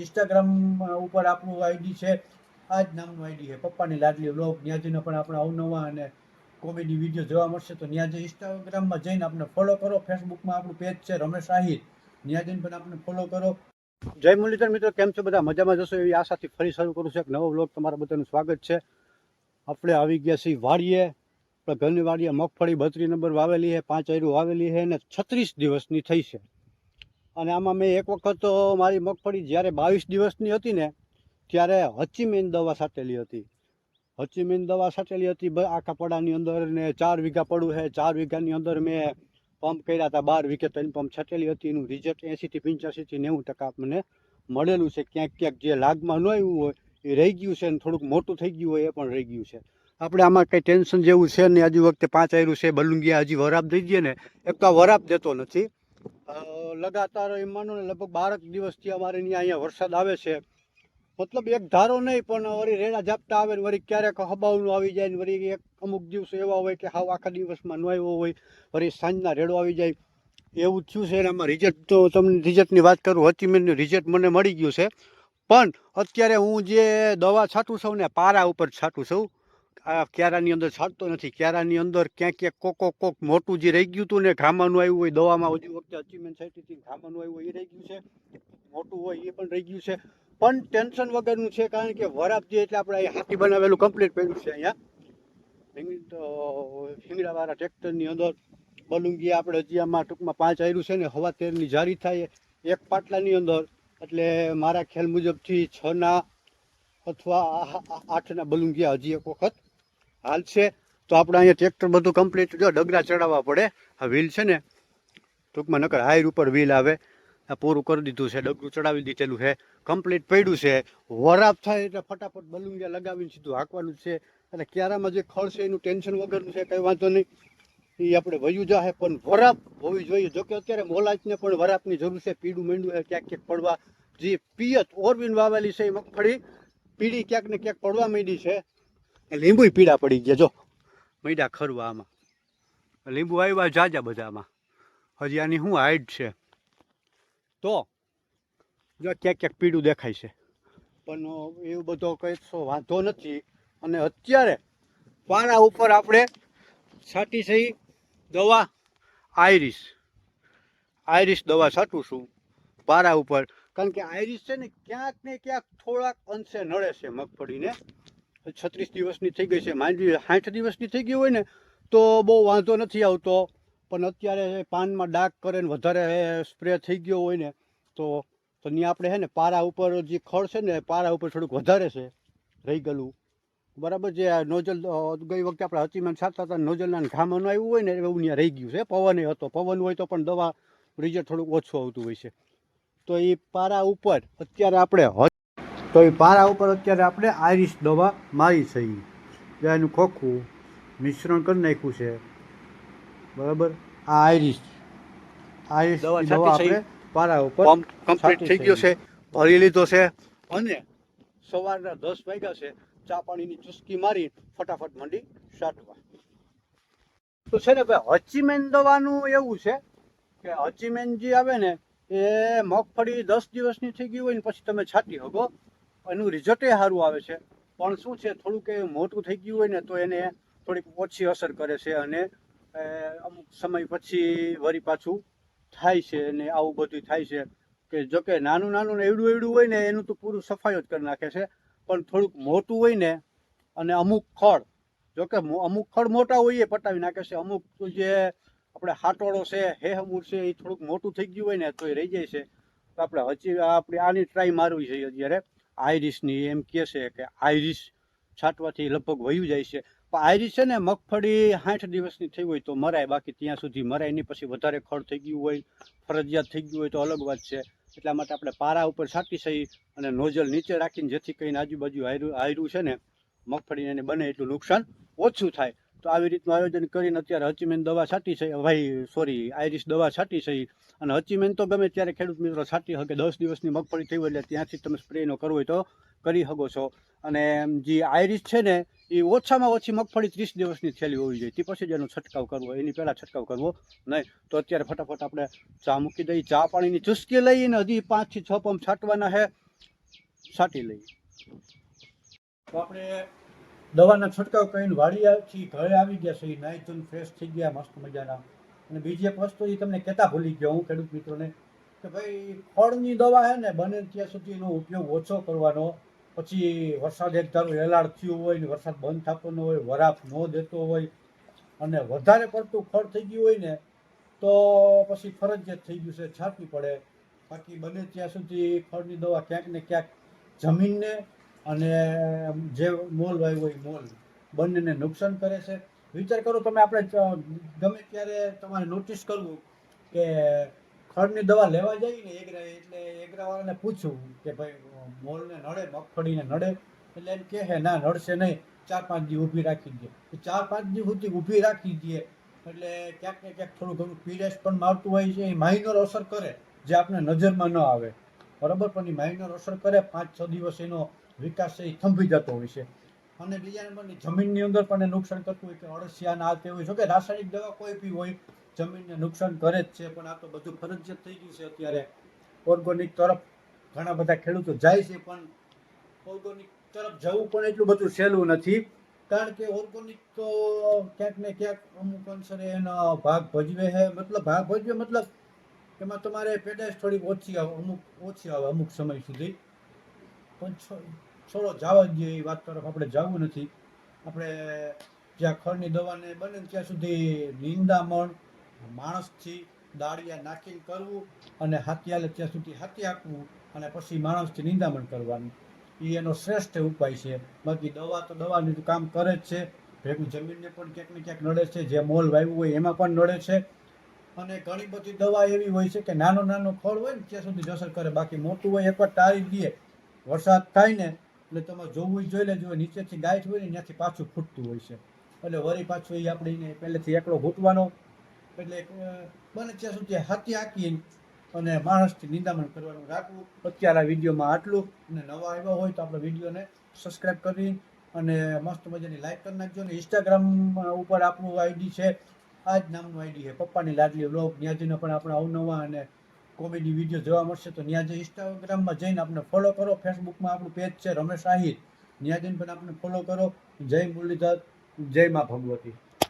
Instagram ઉપર આપણું ID છે, આ જ નામનું આઈડી છે, પપ્પાની લાડલી વ્લોગ. ત્યાં જઈને પણ આપણે અવનવા અને કોમેડી વિડીયો જોવા મળશે. તો ત્યાં જે ઇન્સ્ટાગ્રામમાં જઈને આપણે ફોલો કરો. ફેસબુકમાં આપણું પેજ છે રમેશ આહિર, ત્યાં જઈને પણ આપણે ફોલો કરો. જય મુરલીધર મિત્રો, કેમ છો બધા? મજામાં જશો એવી આશાથી ફરી શરૂ કરું છું એક નવો વ્લોગ. તમારા બધાનું સ્વાગત છે. આપણે આવી ગયા છીએ વાડીએ. ઘરની વાડીએ મગફળી 32 નંબર વાવેલી છે, 5 આયરું વાવેલી છે અને 36 દિવસની થઈ છે. અને આમાં મેં એક વખત મારી મગફળી જ્યારે 22 દિવસની હતી ને, ત્યારે હચીમેન દવા છાંટેલી હતી. હચીમેન દવા છાંટેલી હતી આખા પડાની અંદર, ને 4 વીઘા પડું છે. 4 વીઘાની અંદર મેં પંપ કર્યા હતા. 12 વીઘે 3 પંપ છાંટેલી હતી. એનું રિઝલ્ટ 80 થી 85 થી 90% મને મળેલું છે. ક્યાંક ક્યાંક જે લાગમાં ન આવ્યું હોય એ રહી ગયું છે, અને થોડુંક મોટું થઈ ગયું હોય એ પણ રહી ગયું છે. આપણે આમાં કંઈ ટેન્શન જેવું છે નહીં. હજી વખતે 5 આયરું છે. બલુંગિયા હજી વરાપ દઈ દઈએ ને, એક તો વરાપ દેતો નથી લગાતાર. એમ માનો ને લગભગ 12 દિવસથી અમારે અહીંયા વરસાદ આવે છે. મતલબ એક ધારો નહીં, પણ વળી રેડા ઝાપટા આવે ને વળી ક્યારેક હબાવનું આવી જાય ને વળી એક અમુક દિવસો એવા હોય કે હાવ આખા દિવસમાં ન આવ્યો હોય, વળી સાંજના રેડો આવી જાય, એવું થયું છે. આમાં રિઝલ્ટ તો તમને રિઝલ્ટની વાત કરું, હચીમેનનું રિઝલ્ટ મને મળી ગયું છે. પણ અત્યારે હું જે દવા છાંટું છું ને, પારા ઉપર છાંટું છું. આ ક્યારાની અંદર છાંટતો નથી. ક્યારાની અંદર ક્યાંક ક્યાંક કોક મોટું જે રહી ગયું હતું ને, ઘામાનું આવ્યું હોય દવામાં, હજી વખતે હચીમેન છાંટી હતી, ઘામાનું આવ્યું હોય એ રહી ગયું છે, મોટું હોય એ પણ રહી ગયું છે. પણ ટેન્શન વગરનું છે, કારણ કે વરાપ જે એટલે આપણે અહીંયા હાથી બનાવેલું કમ્પ્લીટ પડ્યું છે. અહીંયા શિંગડાવાળા ટ્રેક્ટરની અંદર બલુંગી આપણે હજી આમાં ટૂંકમાં 5 આયરું છે ને, 13.5ની જારી થાય એક પાટલાની અંદર. એટલે મારા ખ્યાલ મુજબથી 6ના અથવા 8ના બલુંગિયા હજી એક વખત હાલ છે. તો આપણે અહીંયા ટ્રેક્ટર બધું કમ્પ્લીટ, જો ડગરા ચડાવવા પડે. આ વ્હીલ છે ને, ટૂંકમાં નકર હાઈર ઉપર વ્હીલ આવે, આ પૂરું કરી દીધું છે, ડગરું ચડાવી દીધેલું છે, કમ્પ્લીટ પડ્યું છે. વરાપ થાય એટલે ફટાફટ બલુંગિયા લગાવીને સીધું હાંકવાનું છે. એટલે ક્યારામાં જે ખડ છે એનું ટેન્શન વગરનું છે, કંઈ વાંધો નહીં, એ આપણે વયું જાહે. પણ વરાપ હોવી જોઈએ. જોકે અત્યારે મોલાજને પણ વરાપની જરૂર છે. પીડું માંડ્યું છે ક્યાંક ક્યાંક પડવા. જે પિયત ઓરવીન વાવેલી છે એ મગફળી પીડી ક્યાંક ને ક્યાંક પડવા માંડી છે. લીંબુય પીડા પડી ગયા, જો માંડ્યા ખરવા. આમાં લીંબુ આવ્યા જાજા બધામાં. હજી આની શું હાઈટ છે, તો જો ક્યાંક ક્યાંક પીડું દેખાય છે. પણ એવું બધો કંઈ વાંધો નથી. અને અત્યારે પારા ઉપર આપણે છાંટી છે દવા આયરીસ દવા છાંટું છું પારા ઉપર. કારણ કે આયરીસ છે ને ક્યાંક ને ક્યાંક થોડાક અંશે નડે છે મગફળીને. 36 દિવસની થઈ ગઈ છે, માંડવી 60 દિવસની થઈ ગઈ હોય ને તો બહુ વાંધો નથી આવતો. પણ અત્યારે પાનમાં ડાઘ કરે ને વધારે સ્પ્રે થઈ ગયો હોય ને, તો ત્યાં આપણે છે ને પારા ઉપર જે ખડ છે ને, પારા ઉપર થોડુંક વધારે છે રહી ગયેલું. બરાબર, જે નોઝલ ગઈ વખતે આપણે હચીમેન છાંટતા હતા, નોઝલના ઘામાં ન આવ્યું હોય ને એવું ત્યાં રહી ગયું છે. પવન હતો, પવન હોય તો પણ દવા રિઝલ્ટ થોડુંક ઓછું આવતું હોય છે. તો એ પારા ઉપર અત્યારે આપણે આયરીસ દવા મારી છે. એનું ખોખું મિશ્રણ કરી નાખ્યું છે. બરાબર, આ આયરીસ દવા આપણે પારા ઉપર કમ્પ્લીટ થઈ ગયો છે, ભરી લીધો છે. અને સવારના 10 વાગ્યા છે, ચા પાણીની ચુસ્કી મારી ફટાફટ મંડી છાંટવા. તો છે ને ભાઈ, હચીમેન દવાનું એવું છે કે હચીમેન જે આવે ને એ મગફળી 10 દિવસની થઈ ગઈ હોય ને પછી તમે છાંટી શકો, એનું રિઝલ્ટ સારું આવે છે. પણ શું છે, થોડુંક એ મોટું થઈ ગયું હોય ને તો એને થોડીક ઓછી અસર કરે છે. અને અમુક સમય પછી વળી પાછું થાય છે. અને આવું બધું થાય છે કે જોકે નાનું નાનું ને એવડું હોય ને એનું તો પૂરું સફાઈ જ કરી નાખે છે. પણ થોડુંક મોટું હોય ને, અને અમુક ખડ, જોકે અમુક ખડ મોટા હોય એ પટાવી નાખે છે. અમુક જે આપણે હાટોળો છે, હેહમૂળ છે, એ થોડુંક મોટું થઈ ગયું હોય ને તો એ રહી જાય છે. તો આપણે આની ટ્રાય મારવી છે અત્યારે આયરીસની. એમ કહે છે કે આયરીસ છાંટવાથી લગભગ વયું જાય છે. પણ આયરીસ છે ને મગફળી 60 દિવસની થઈ હોય તો મરાય, બાકી ત્યાં સુધી મરાય નહીં. પછી વધારે ખડ થઈ ગયું હોય, ફરજિયાત થઈ ગયું હોય તો અલગ વાત છે. એટલા માટે આપણે પારા ઉપર છાંટી છે અને નોઝલ નીચે રાખીને, જેથી કરીને આજુબાજુ આયરું છે ને મગફળીને એને બને એટલું નુકસાન ઓછું થાય. તો આવી રીતનું આયોજન કરીને અત્યારે હચીમેન દવા છાંટી છે. આયરીસ દવા છાંટી છે. અને હચીમેન તો ગમે ત્યારે ખેડૂત મિત્રો છાંટી શકે. 10 દિવસની મગફળી થઈ હોય એટલે ત્યાંથી તમે સ્પ્રેનો કરવો હોય તો કરી શકો છો. અને જે આયરીસ છે ને એ ઓછામાં ઓછી મગફળી 30 દિવસની થયેલી હોવી જોઈએ, તે પછી જ એનો છંટકાવ કરવો, એની પહેલાં છંટકાવ કરવો નહીં. તો અત્યારે ફટાફટ આપણે ચા મૂકી દઈએ, ચા પાણીની ચુસ્કી લઈને હજી 5 થી 6 પંપ છાંટવાના છે. છાંટી લઈએ. તો આપણે દવાના છંટકાવ કરીને વાડીથી ઘરે આવી ગયા છે, નાહી ધોઈને ફ્રેશ થઈ ગયા મસ્ત મજાના. અને બીજી એક વસ્તુ એ તમને કહેતા ભૂલી ગયો હું ખેડૂત મિત્રોને કે ભાઈ ફળની દવા છે ને બને ત્યાં સુધી એનો ઉપયોગ ઓછો કરવાનો. પછી વરસાદ એક ધારો એલાડ થયું હોય ને વરસાદ બંધ થતો ન હોય, વરાપ ન દેતો હોય અને વધારે પડતું ફળ થઈ ગયું હોય ને તો પછી ફરજિયાત થઈ ગયું છે છાંટવી પડે. બાકી બને ત્યાં સુધી ફળની દવા ક્યાંક ને ક્યાંક જમીનને અને જે મોલ વાવ્યો હોય મોલ બંનેને નુકસાન કરે છે. વિચાર કરો તમે, આપણે ગમે ત્યારે તમારે નોટિસ કરવું કે ખડની દવા લેવા જઈએ ને એગરા, એટલે એગરાવાળાને પૂછવું કે ભાઈ મોલને નડે, મગફળીને નડે, એટલે એમ કહે ના નડશે નહીં, 4-5 દી ઊભી રાખી દે. 4-5 દી સુધી ઊભી રાખી દે એટલે ક્યાંક ને ક્યાંક થોડું ઘણું પીડેસ પણ મારતું હોય છે. એ માઇનર અસર કરે જે આપણે નજરમાં ન આવે, બરાબર, પણ એ માઇનર અસર કરે. 5-6 દિવસ એનો વિકાસ છે એ થંભી જતો હોય છે. અને બીજા નંબરની જમીનની અંદર પણ એ નુકસાન કરતું હોય કે અળસિયાના આ તે હોય. જો કે રાસાયણિક દવા કોઈ બી હોય જમીનને નુકસાન કરે જ છે, પણ આ તો બધું ફરજિયાત થઈ ગયું છે અત્યારે. ઓર્ગોનિક તરફ ઘણા બધા ખેડૂતો જાય છે, પણ ઓર્ગોનિક તરફ જવું પણ એટલું બધું સહેલું નથી. કારણ કે ઓર્ગોનિક તો ક્યાંક ને ક્યાંક અમુક અંશરે એનો ભાગ ભજવે છે. મતલબ ભાગ ભજવે મતલબ એમાં તમારે પેદાશ થોડીક ઓછી આવે, ઓછી આવે અમુક સમય સુધી. પણ છોડો જવા જ દઈએ, એ વાત તરફ આપણે જવું નથી. આપણે જ્યાં ખડની દવાને બને ત્યાં સુધી નિંદામણ માણસથી દાળિયા નાખીને કરવું અને હાથી હાલે ત્યાં સુધી હાથી આપવું અને પછી માણસથી નિંદામણ કરવાનું. એ એનો શ્રેષ્ઠ ઉપાય છે. બાકી દવા તો દવાનું કામ કરે જ છે, ભેગું જમીનને પણ ક્યાંક ને ક્યાંક નડે છે, જે મોલ વાવ્યું હોય એમાં પણ નડે છે. અને ઘણી બધી દવા એવી હોય છે કે નાનો નાનો ફળ હોય ને ત્યાં સુધી જ અસર કરે, બાકી મોટું હોય એકવાર ટાળી દે, વરસાદ થાય ને એટલે તમારે જોવું જોઈ લેજો, નીચેથી ગાંઠ હોય ને ત્યાંથી પાછું ફૂટતું હોય છે. એટલે વળી પાછું એ આપણે એને પહેલેથી એકલો ફૂટવાનો. એટલે બને ત્યાં સુધી હાથી હાંકી અને માણસથી નિંદામણ કરવાનું રાખવું. અત્યારે આ વિડીયોમાં આટલું. અને નવા આવ્યા હોય તો આપણે વિડીયોને સબસ્ક્રાઈબ કરી અને મસ્ત મજાની લાઈક કરી નાખજો. અને ઇન્સ્ટાગ્રામ ઉપર આપણું આઈડી છે, આ જ નામનું આઈડી છે, પપ્પાની લાડલી વ્લોગ. ત્યાં જઈને પણ આપણે અવનવા અને કોમેડી વિડીયો જોવા મળશે. તો ત્યાં જે ઇન્સ્ટાગ્રામમાં જઈને આપણે ફોલો કરો. ફેસબુકમાં આપણું પેજ છે રમેશ આહિર, ત્યાં જઈને પણ આપણે ફોલો કરો. જય મુરલીધર, જય મા ભગવતી.